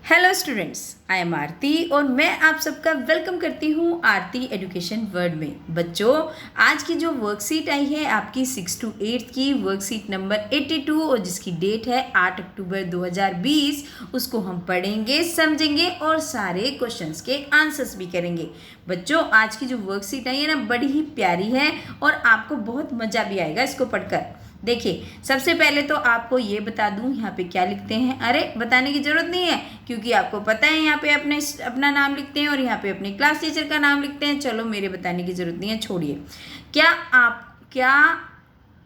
Hello students, I am आरती और मैं आप सबका वेलकम करती हूँ आरती एजुकेशन वर्ल्ड में। बच्चों, आज की जो वर्कशीट आई है आपकी 6 to 8 की वर्कशीट नंबर 82 और जिसकी डेट है 8 अक्टूबर 2020, उसको हम पढ़ेंगे, समझेंगे और सारे क्वेश्चंस के आंसर्स भी करेंगे। बच्चों, आज की जो वर्कशीट आई है ना, बड़ी ही प्यारी है और आपको बहुत मज़ा भी आएगा इसको पढ़कर। देखिए, सबसे पहले तो आपको ये बता दूं यहाँ पे क्या लिखते हैं। अरे, बताने की ज़रूरत नहीं है क्योंकि आपको पता है यहाँ पे अपना नाम लिखते हैं और यहाँ पे अपने क्लास टीचर का नाम लिखते हैं। चलो, मेरे बताने की ज़रूरत नहीं है, छोड़िए। क्या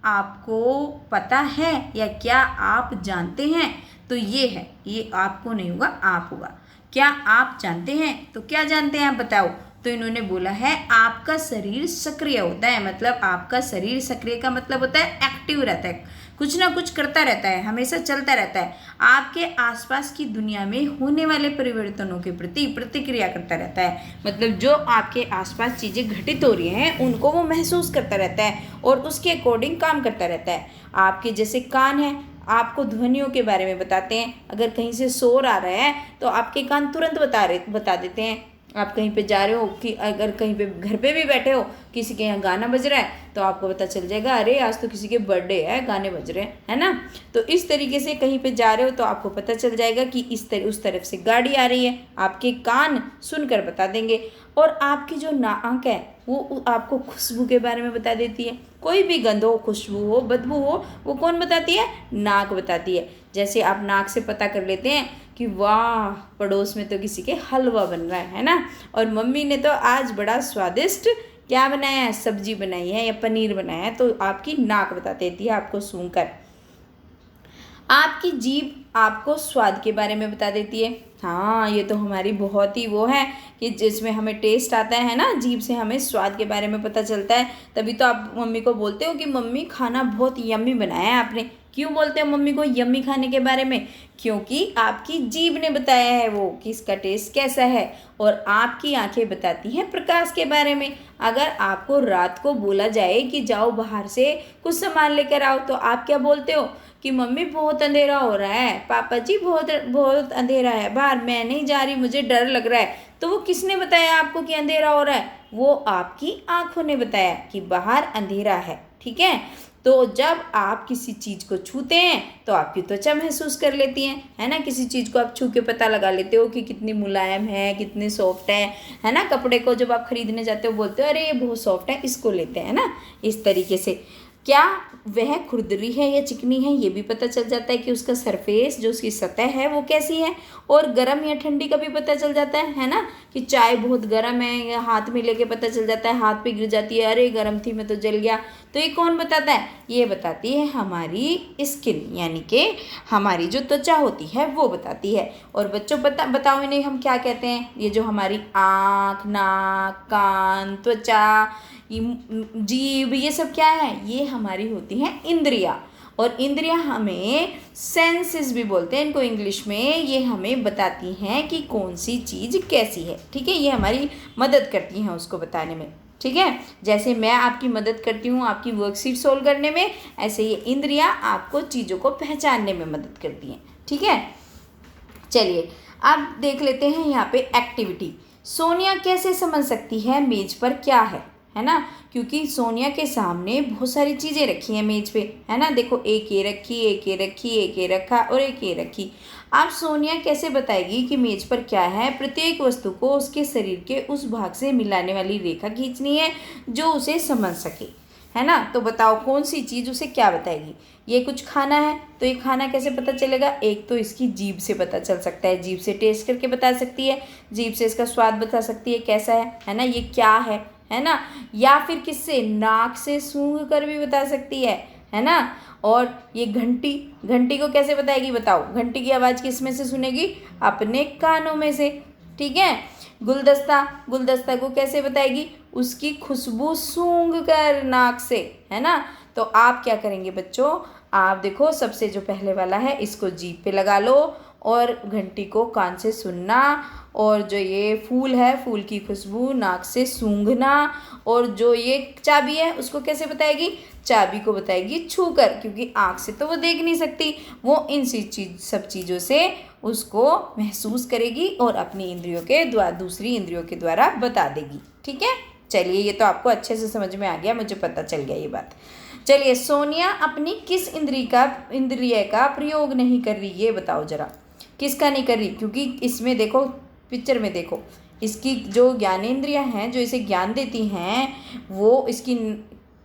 आपको पता है या क्या आप जानते हैं? तो ये है, ये आपको नहीं होगा, आप होगा। क्या आप जानते हैं? तो क्या जानते हैं आप बताओ। तो इन्होंने बोला है आपका शरीर सक्रिय होता है। मतलब आपका शरीर सक्रिय का मतलब होता है एक्टिव रहता है, कुछ ना कुछ करता रहता है, हमेशा चलता रहता है, आपके आसपास की दुनिया में होने वाले परिवर्तनों के प्रति प्रतिक्रिया करता रहता है। मतलब जो आपके आसपास चीज़ें घटित हो रही हैं उनको वो महसूस करता रहता है और उसके अकॉर्डिंग काम करता रहता है। आपके जैसे कान हैं, आपको ध्वनियों के बारे में बताते हैं। अगर कहीं से शोर आ रहा है तो आपके कान तुरंत बता देते हैं। आप कहीं पे जा रहे हो कि अगर कहीं पे घर पे भी बैठे हो, किसी के यहाँ गाना बज रहा है तो आपको पता चल जाएगा, अरे आज तो किसी के बर्थडे है, गाने बज रहे हैं, है ना। तो इस तरीके से कहीं पे जा रहे हो तो आपको पता चल जाएगा कि उस तरफ से गाड़ी आ रही है, आपके कान सुनकर बता देंगे। और आपकी जो नाक है वो आपको खुशबू के बारे में बता देती है। कोई भी गंध हो, खुशबू हो, बदबू हो, वो कौन बताती है? नाक बताती है। जैसे आप नाक से पता कर लेते हैं कि वाह, पड़ोस में तो किसी के हलवा बन रहा है ना, और मम्मी ने तो आज बड़ा स्वादिष्ट क्या बनाया है, सब्जी बनाई है या पनीर बनाया है। तो आपकी नाक बता देती है आपको सूंघकर। आपकी जीभ आपको स्वाद के बारे में बता देती है। हाँ, ये तो हमारी बहुत ही वो है कि जिसमें हमें टेस्ट आता है ना, जीभ से हमें स्वाद के बारे में पता चलता है। तभी तो आप मम्मी को बोलते हो कि मम्मी खाना बहुत यम्मी बनाया है आपने। क्यों बोलते हो मम्मी को यम्मी खाने के बारे में? क्योंकि आपकी जीभ ने बताया है वो कि इसका टेस्ट कैसा है। और आपकी आंखें बताती हैं प्रकाश के बारे में। अगर आपको रात को बोला जाए कि जाओ बाहर से कुछ सामान लेकर आओ, तो आप क्या बोलते हो कि मम्मी बहुत अंधेरा हो रहा है, पापा जी बहुत बहुत अंधेरा है बाहर, मैं नहीं जा रही, मुझे डर लग रहा है। तो वो किसने बताया आपको कि अंधेरा हो रहा है? वो आपकी आंखों ने बताया कि बाहर अंधेरा है। ठीक है। तो जब आप किसी चीज़ को छूते हैं तो आपकी त्वचा महसूस कर लेती है ना। किसी चीज़ को आप छू के पता लगा लेते हो कि कितनी मुलायम है, कितनी सॉफ्ट है ना। कपड़े को जब आप खरीदने जाते हो बोलते हो अरे ये बहुत सॉफ्ट है, इसको लेते हैं ना। इस तरीके से क्या वह खुरदरी है या चिकनी है, ये भी पता चल जाता है कि उसका सरफेस, जो उसकी सतह है वो कैसी है। और गर्म या ठंडी का भी पता चल जाता है ना, कि चाय बहुत गर्म है या हाथ में लेके पता चल जाता है, हाथ पे गिर जाती है, अरे गर्म थी मैं तो जल गया। तो ये कौन बताता है? ये बताती है हमारी स्किन, यानी कि हमारी जो त्वचा होती है वो बताती है। और बच्चों बताओ इन्हें हम क्या कहते हैं? ये जो हमारी आँख, नाक, कान, त्वचा, जीभ, ये सब क्या है? ये हमारी होती हैं इंद्रियां। और इंद्रियां हमें सेंसेस भी बोलते हैं इनको इंग्लिश में। ये हमें बताती हैं कि कौन सी चीज़ कैसी है। ठीक है, ये हमारी मदद करती हैं उसको बताने में। ठीक है, जैसे मैं आपकी मदद करती हूँ आपकी वर्कशीट सोल्व करने में, ऐसे ये इंद्रियां आपको चीज़ों को पहचानने में मदद करती हैं। ठीक है, चलिए अब देख लेते हैं यहाँ पे एक्टिविटी। सोनिया कैसे समझ सकती है मेज पर क्या है ना। क्योंकि सोनिया के सामने बहुत सारी चीज़ें रखी हैं मेज पे, है ना। देखो, एक ये रखी, एक ये रखी, एक ये रखा और एक ये रखी। अब सोनिया कैसे बताएगी कि मेज पर क्या है? प्रत्येक वस्तु को उसके शरीर के उस भाग से मिलाने वाली रेखा खींचनी है जो उसे समझ सके, है ना। तो बताओ कौन सी चीज़ उसे क्या बताएगी? ये कुछ खाना है तो ये खाना कैसे पता चलेगा? एक तो इसकी जीभ से पता चल सकता है, जीभ से टेस्ट करके बता सकती है, जीभ से इसका स्वाद बता सकती है कैसा है ना। ये क्या है ना। या फिर किससे? नाक से सूंघ कर भी बता सकती है ना। और ये घंटी, घंटी को कैसे बताएगी बताओ? घंटी की आवाज़ किस में से सुनेगी? अपने कानों में से। ठीक है। गुलदस्ता, गुलदस्ता को कैसे बताएगी? उसकी खुशबू सूंघ कर नाक से, है ना। तो आप क्या करेंगे बच्चों? आप देखो, सबसे जो पहले वाला है इसको जीभ पे लगा लो और घंटी को कान से सुनना, और जो ये फूल है फूल की खुशबू नाक से सूंघना, और जो ये चाबी है उसको कैसे बताएगी, चाबी को बताएगी छूकर, क्योंकि आँख से तो वो देख नहीं सकती, वो इन सब चीज़ों से उसको महसूस करेगी और अपनी इंद्रियों के द्वारा, दूसरी इंद्रियों के द्वारा बता देगी। ठीक है, चलिए ये तो आपको अच्छे से समझ में आ गया, मुझे पता चल गया ये बात। चलिए, सोनिया अपनी किस इंद्रिय का प्रयोग नहीं कर रही, ये बताओ जरा, किसका नहीं कर रही, क्योंकि इसमें देखो, पिक्चर में देखो, इसकी जो ज्ञानेंद्रियां हैं जो इसे ज्ञान देती हैं, वो इसकी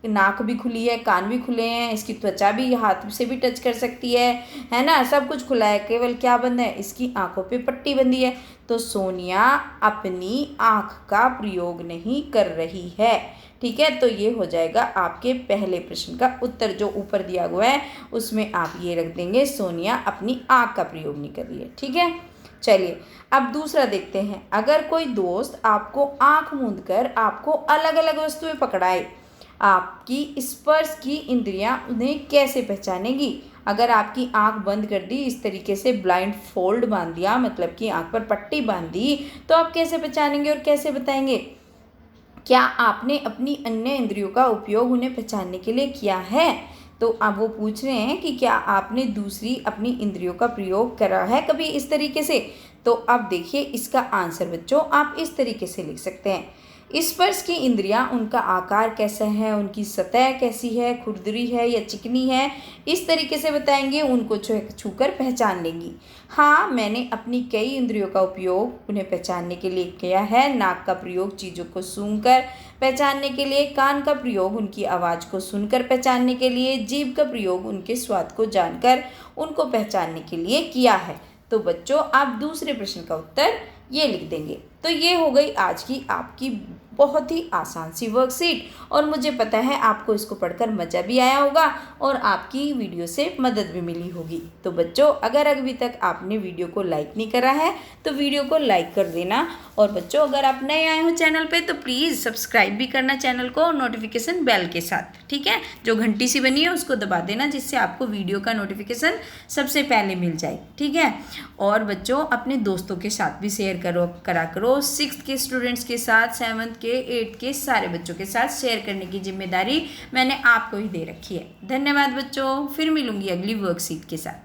नाक भी खुली है, कान भी खुले हैं, इसकी त्वचा भी हाथ से भी टच कर सकती है ना, सब कुछ खुला है, केवल क्या बंद है, इसकी आंखों पे पट्टी बंधी है। तो सोनिया अपनी आंख का प्रयोग नहीं कर रही है। ठीक है, तो ये हो जाएगा आपके पहले प्रश्न का उत्तर, जो ऊपर दिया हुआ है उसमें आप ये रख देंगे, सोनिया अपनी आंख का प्रयोग नहीं कर रही है। ठीक है, चलिए अब दूसरा देखते हैं। अगर कोई दोस्त आपको आंख मूंद कर आपको अलग अलग वस्तुएं पकड़ाए, आपकी स्पर्श की इंद्रियां उन्हें कैसे पहचानेगी? अगर आपकी आंख बंद कर दी, इस तरीके से ब्लाइंड फोल्ड बांध दिया, मतलब कि आंख पर पट्टी बांध दी, तो आप कैसे पहचानेंगे और कैसे बताएंगे? क्या आपने अपनी अन्य इंद्रियों का उपयोग उन्हें पहचानने के लिए किया है? तो अब वो पूछ रहे हैं कि क्या आपने दूसरी अपनी इंद्रियों का प्रयोग करा है कभी इस तरीके से? तो अब देखिए इसका आंसर बच्चों आप इस तरीके से लिख सकते हैं। स्पर्श की इंद्रियां, उनका आकार कैसा है, उनकी सतह कैसी है, खुरदरी है या चिकनी है, इस तरीके से बताएंगे, उनको छूकर पहचान लेंगी। हाँ, मैंने अपनी कई इंद्रियों का उपयोग उन्हें पहचानने के लिए किया है। नाक का प्रयोग चीज़ों को सूंघकर पहचानने के लिए, कान का प्रयोग उनकी आवाज़ को सुनकर पहचानने के लिए, जीभ का प्रयोग उनके स्वाद को जानकर उनको पहचानने के लिए किया है। तो बच्चों आप दूसरे प्रश्न का उत्तर ये लिख देंगे। तो ये हो गई आज की आपकी बहुत ही आसान सी वर्कशीट, और मुझे पता है आपको इसको पढ़कर मज़ा भी आया होगा और आपकी वीडियो से मदद भी मिली होगी। तो बच्चों अगर अभी तक आपने वीडियो को लाइक नहीं करा है तो वीडियो को लाइक कर देना, और बच्चों अगर आप नए आए हो चैनल पे तो प्लीज़ सब्सक्राइब भी करना चैनल को नोटिफिकेशन बेल के साथ। ठीक है, जो घंटी सी बनी है उसको दबा देना, जिससे आपको वीडियो का नोटिफिकेशन सबसे पहले मिल जाए। ठीक है, और बच्चों अपने दोस्तों के साथ भी शेयर करा करो, 6th के स्टूडेंट्स के साथ, 7th के, 8th के सारे बच्चों के साथ शेयर करने की जिम्मेदारी मैंने आपको ही दे रखी है। धन्यवाद बच्चों, फिर मिलूंगी अगली वर्कशीट के साथ।